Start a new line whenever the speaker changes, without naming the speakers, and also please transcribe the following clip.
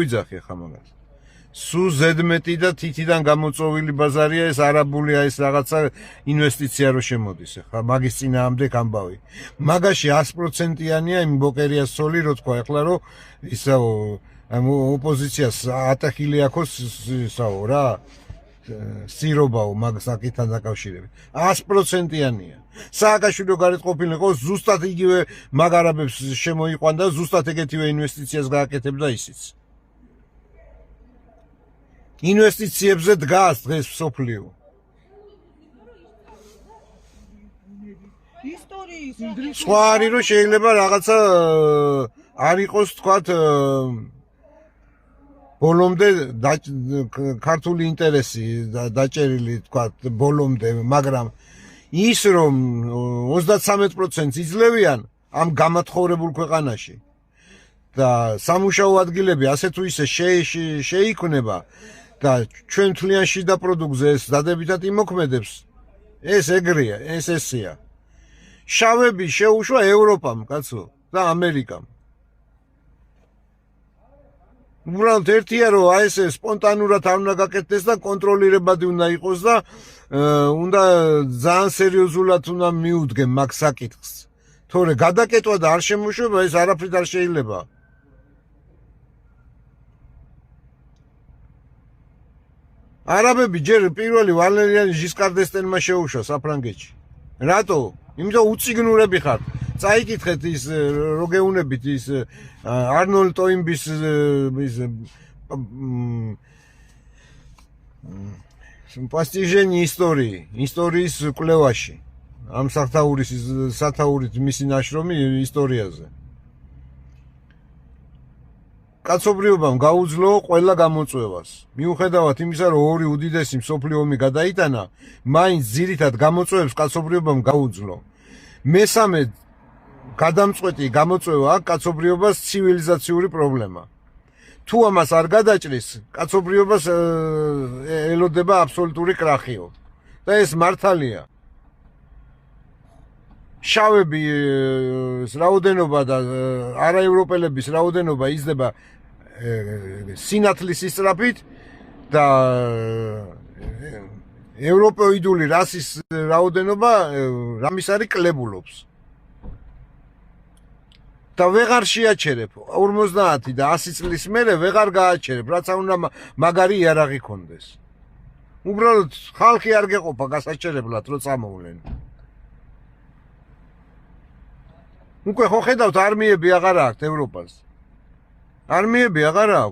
ვიძახი ხა მაგას. სულ ზედმეტი და თითიდან გამოწვეული ბაზარია ეს არაბული ეს რაღაცა ინვესტიცია რო შემოდის ხა მაგის წინააღმდეგ ამბავი. მაგაში 100%-იანია იმ ბოკერიას სოლი რო თქვა ეხლა რომ ისაო ოპოზიციას ატახილი აქვს ისაო რა სირობაო მაგ საკითხთან დაკავშირებით 100%-იანია. სააკაშვილო გარეთ ყოფილიყო ზუსტად იგივე მაგ არაბებს შემოიყვანდა ზუსტად ეგეთივე ინვესტიციას გააკეთებდა ისიც. ინვესტიციებზე დგას დღეს სოფლიო. სხვა არის რომ შეიძლება რაღაცა არ იყოს თქვათ ბოლომდე ქართული ინტერესი დაჭერილი თქვათ ბოლომდე, მაგრამ ის რომ 33% იძლევიან ამ გამათხოვებულ ქვეყანაში და სამუშაო ადგილები ასე თუ ისე შეიქმნება და ჩვენ თლიან შიდა პროდუქტზე ეს დადებითად იმოქმედებს ეს ეგრეა ეს ესეა შავები შეუშვა ევროპამ კაცო და ამერიკამ უბრალოდ ერთია რომ აი ეს სპონტანურად არ უნდა გაკეთდეს და კონტროლირებადი უნდა იყოს და უნდა ძალიან სერიოზულად უნდა მიუდგენ მაგ საკითხს თორე გადაკეტვა და არ შემოშვება ეს არაფრით არ შეიძლება არაბები ჯერ პირველი ვალერიანი ჟისკარ დესტენმა შეუშვა საფრანგეთში. რატო? იმიტომ უციგნურები ხართ. წაიკითხეთ ის რო გეუნებით ის არნოლდ ტოინბის ის პასტიჟენი ისტორიის კვლევაში. ამ სათაურით მისი ნაშრომი ისტორიაზე. კაცობრიობამ გაუძლო ყველა გამოწვევას. მიუხედავად იმისა, რომ ორი უდიდესი მსოფლიო ომი გადაიტანა, მაინც ძირითად გამოწვევებს კაცობრიობამ გაუძლო. მესამე გადამწყვეტი გამოწვევა აქვს კაცობრიობას ცივილიზაციური პრობლემა. თუ ამას არ გადაჭრის, კაცობრიობას ელოდება აბსოლუტური კრახიო. და ეს მართალია. შავების რაოდენობა და არაევროპელების რაოდენობა იზრდება სინათლის ისწრაფით და ევროპოიდული რასის რაოდენობა რამის არის კლებულობს. და ვეღარ შეაჩერებ 50 და 100 წლის მერე ვეღარ გააჩერებ, რაც უნდა მაგარი იარაღი ქონდეს. უბრალოდ ხალხი არ გეყოფა გასაჩერებლად რო წამოვლენ. უკვე ხო ხედავთ არმიები აღარ აქვს ევროპას. არმიები აღარ აქვს.